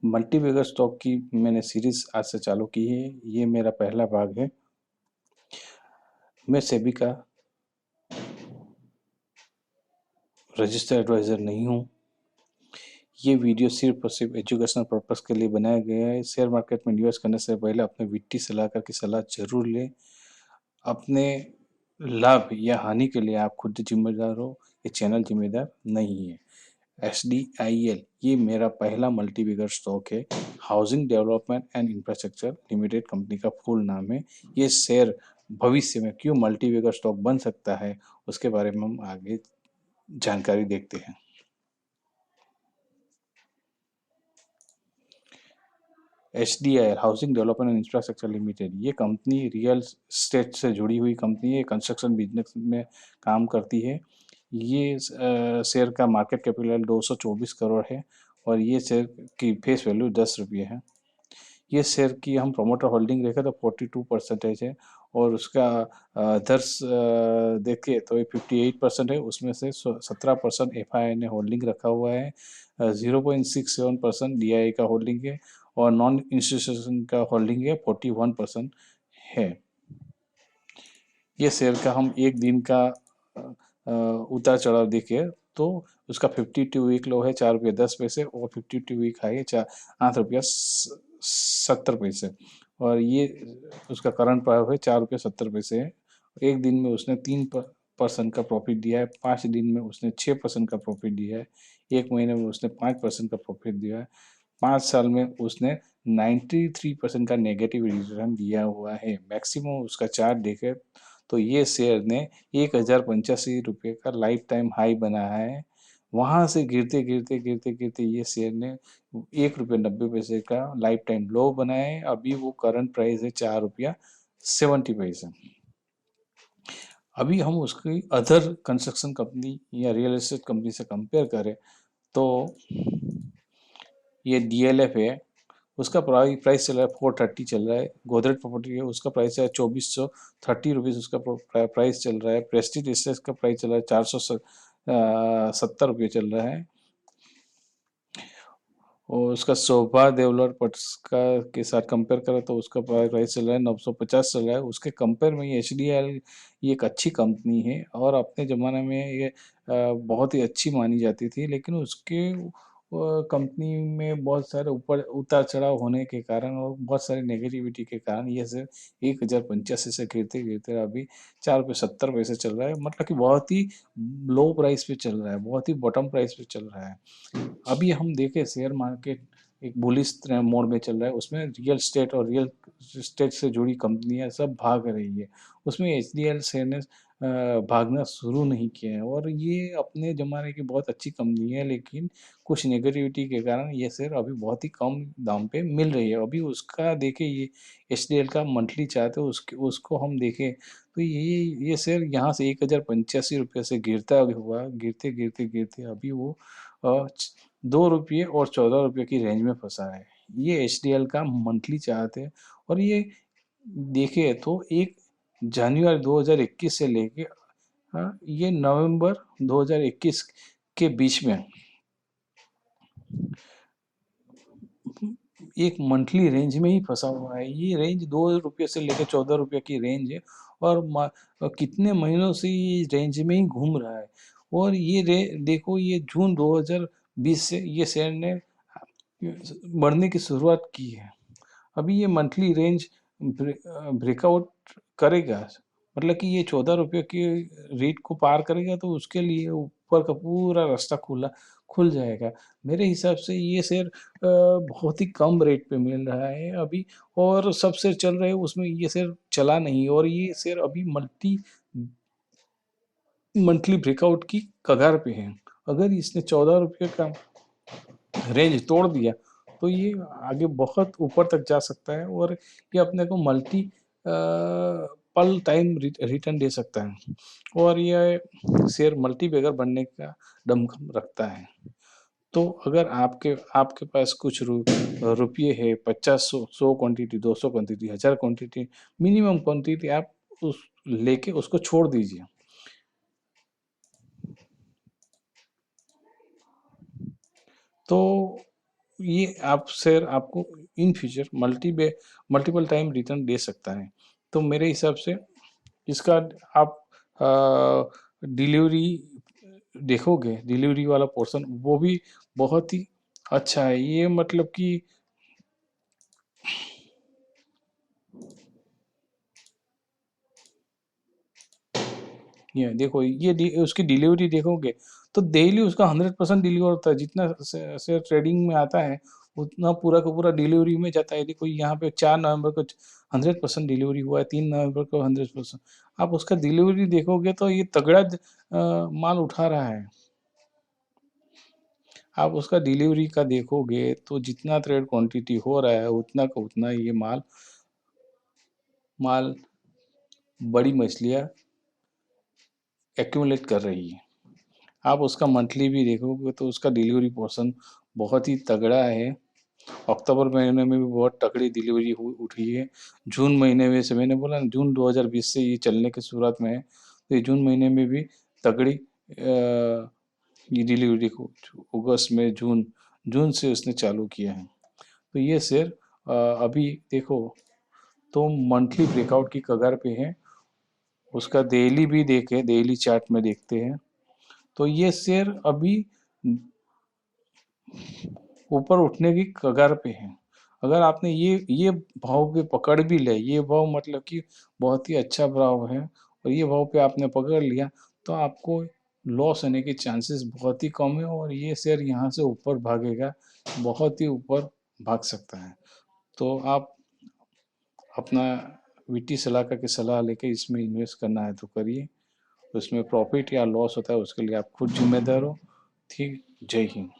Multibagger stock की मैंने series आज से चालू की है। ये मेरा पहला भाग है। मैं सेबी का रजिस्टर्ड एडवाइज़र नहीं हूँ। ये वीडियो सिर्फ और सिर्फ एजुकेशनल पर्पस के लिए बनाया गया है। शेयर मार्केट में निवेश करने से पहले अपने वित्तीय सलाहकार की सलाह जरूर लें। अपने लाभ या हानि के लिए आप खुद जिम्मेदार हो, ये चैनल जिम्मेदार नहीं है। SDIL ये मेरा पहला मल्टीबैगर स्टॉक है। Housing development and infrastructure limited company का फुल नाम है। ये शेयर भविष्य में क्यों मल्टीबैगर स्टॉक बन सकता है, उसके बारे में हम आगे जानकारी देखते हैं। SDIL housing development and infrastructure limited ये कंपनी रियल एस्टेट से जुड़ी हुई कंपनी है। कंस्ट्रक्शन बिजनेस में काम करती है। ये शेयर का मार्केट कैपिटल 224 करोड़ है और ये शेयर की फेस वैल्यू 10 रुपये है। ये शेयर की हम प्रोमोटर होल्डिंग देखें तो 42% है और उसका दर्स देखें तो 58% है। उसमें से 17% FII ने होल्डिंग रखा हुआ है, 0.67% DII का होल्डिंग है और नॉन इंस्टीट्यूशन का होल्डिंग है 41% है। ये शेयर का हम एक दिन का उतार चढ़ाव देखें तो उसका 52 वीक लो है 4 रुपये 10 पैसे और 52 वीक हाई है 8 रुपया 70 पैसे और ये उसका करंट प्राइस है 4 रुपये 70 पैसे है। एक दिन में उसने 3% का प्रॉफिट दिया है, 5 दिन में उसने 6% का प्रॉफिट दिया है, एक महीने में उसने 5% का प्रॉफिट दिया है, 5 साल में उसने 93% का नेगेटिव रिटर्न दिया हुआ है। मैक्सिमम उसका चार्ट देखे तो ये शेयर ने 1085 रुपये का लाइफ टाइम हाई बनाया है। वहां से गिरते गिरते गिरते गिरते ये शेयर ने 1 रुपये 90 पैसे का लाइफ टाइम लो बनाया है। अभी वो करंट प्राइस है 4 रुपया 70 पैसे। अभी हम उसकी अदर कंस्ट्रक्शन कंपनी या रियल एस्टेट कंपनी से कंपेयर करें तो ये DLF है, उसका प्राइस चल रहा है 430 चल रहा है। गोदरेज प्रॉपर्टी है, उसका प्राइस है 2430 रुपीज़, उसका प्राइस चल रहा है। प्रेस्टीज एस्टेट्स का प्राइस चल रहा है 470 रुपये चल रहा है और उसका शोभा डेवलपर्स का के साथ कंपेयर करें तो उसका प्राइस चल रहा है 950 चल रहा है। उसके कंपेयर में ये HDIL ये एक अच्छी कंपनी है और अपने ज़माने में ये बहुत ही अच्छी मानी जाती थी, लेकिन उसके कंपनी में बहुत सारे ऊपर उतार चढ़ाव होने के कारण और बहुत सारी नेगेटिविटी के कारण ये सिर्फ 1085 से गिरते गिरते अभी 4 रुपये 70 पैसे चल रहा है। मतलब कि बहुत ही लो प्राइस पे चल रहा है, बहुत ही बॉटम प्राइस पे चल रहा है। अभी हम देखें शेयर मार्केट एक बुलिश मोड में चल रहा है, उसमें रियल स्टेट और रियल स्टेट से जुड़ी कंपनियां सब भाग रही है। उसमें HDIL शेयर ने भागना शुरू नहीं किया है और ये अपने ज़माने की बहुत अच्छी कंपनी है, लेकिन कुछ नेगेटिविटी के कारण ये शेयर अभी बहुत ही कम दाम पे मिल रही है। अभी उसका देखें ये HDIL का मंथली चार्ट है, उसको हम देखें तो ये शेयर यहाँ से 1085 रुपये से गिरता हुआ गिरते गिरते गिरते अभी वो 2 रुपये और 14 रुपये की रेंज में फंसा है। ये HDIL का मंथली चार्ट है और ये देखे तो 1 जनवरी 2021 से लेके ये नवंबर 2021 के बीच में एक मंथली रेंज में ही फंसा हुआ है। ये रेंज 2 रुपये से लेकर 14 रुपये की रेंज है और कितने महीनों से ये रेंज में ही घूम रहा है। और ये देखो ये जून 2020 से ये शेयर ने बढ़ने की शुरुआत की है। अभी ये मंथली रेंज ब्रेकआउट करेगा, मतलब कि ये 14 रुपये की रेट को पार करेगा तो उसके लिए ऊपर का पूरा रास्ता खुल जाएगा। मेरे हिसाब से ये शेयर बहुत ही कम रेट पे मिल रहा है अभी और सब शेयर चल रहे हैं उसमें ये शेयर चला नहीं और ये शेयर अभी मंथली ब्रेकआउट की कगार पे है। अगर इसने 14 रुपये का रेंज तोड़ दिया तो ये आगे बहुत ऊपर तक जा सकता है और ये अपने को मल्टी पल टाइम रिटर्न दे सकता है और ये शेयर मल्टीबैगर बनने का दमखम रखता है। तो अगर आपके आपके पास कुछ रुपये है, 50 100 quantity 200 quantity 1000 quantity minimum quantity आप उस लेके उसको छोड़ दीजिए। तो ये आप शेयर आपको in future multiple time return दे सकता है। तो मेरे हिसाब से इसका आप डिलीवरी देखोगे, डिलीवरी वाला पोर्शन वो भी बहुत ही अच्छा है। ये मतलब कि ये देखो, उसकी डिलीवरी देखोगे तो डेली उसका 100% डिलीवर होता है। जितना शेयर ट्रेडिंग में आता है उतना पूरा का पूरा डिलीवरी में जाता है। देखो यहाँ पे 4 नवंबर को 100% डिलीवरी हुआ है, 3 नवंबर को 100%। आप उसका डिलीवरी देखोगे तो ये तगड़ा माल उठा रहा है। आप उसका डिलीवरी का देखोगे तो जितना ट्रेड क्वांटिटी हो रहा है उतना का उतना ये माल माल बड़ी मछलियाँ एक्यूमुलेट कर रही है। आप उसका मंथली भी देखोगे तो उसका डिलीवरी पोर्शन बहुत ही तगड़ा है। अक्टूबर महीने में भी बहुत तगड़ी डिलीवरी उठी है। जून महीने में से मैंने बोला ना, जून 2020 से ये चलने की शुरुआत में है, तो ये जून महीने में भी तगड़ी ये डिलीवरी को अगस्त में जून जून से उसने चालू किया है। तो ये शेयर अभी देखो तो मंथली ब्रेकआउट की कगार पे है। उसका डेली भी देखे, डेली चार्ट में देखते हैं तो ये शेयर अभी ऊपर उठने की कगार पे है। अगर आपने ये भाव पे पकड़ भी ले, ये भाव मतलब कि बहुत ही अच्छा भाव है और ये भाव पे आपने पकड़ लिया तो आपको लॉस होने के चांसेस बहुत ही कम है और ये शेयर यहाँ से ऊपर भागेगा, बहुत ही ऊपर भाग सकता है। तो आप अपना वित्तीय सलाहकार की सलाह लेके इसमें इन्वेस्ट करना है तो करिए। उसमें प्रॉफिट या लॉस होता है उसके लिए आप खुद जिम्मेदार हो। ठीक, जय हिंद।